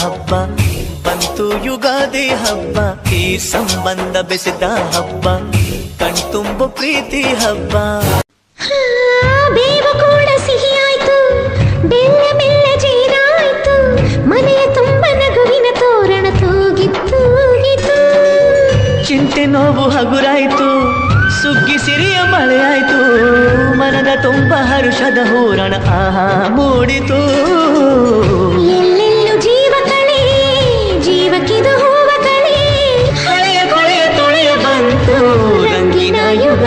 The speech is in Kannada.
ಹಬ್ಬ ಬಂತು ಯುಗಾದಿ ಹಬ್ಬ ಈ ಸಂಬಂಧ ಬೆಸೆದ ಹಬ್ಬ ಕಣ್ತುಂಬ ಪ್ರೀತಿ ಹಬ್ಬ ಬೇವು ಕೂಡ ಸಿಹಿ ಆಯ್ತು ಬೆಲ್ಲ ಬೆಲ್ಲ ಜೇನಾಯ್ತು ಮನೆಯ ತುಂಬ ನಗುವಿನ ತೋರಣ ತೂಗಿತ್ತು ಚಿಂತೆ ನೋವು ಹಗುರಾಯ್ತು ಸುಗ್ಗಿ ಸಿರಿಯ ಮಳೆ ಆಯ್ತು ಮನದ ತುಂಬ ಹರುಷದ ಹೂರಣ ಆಹಾ ಮೂಡಿತು ಎಲ್ಲೆಲ್ಲೂ ಜೀವ ಕಳೆ ಜೀವಕ್ಕಿದು ಹೂವ ಕಳೆ ಹಳೆಯ ಕೊಳೆಯ ತೊಳೆಯ ಬಂತು ರಂಗಿನ ಯುಗ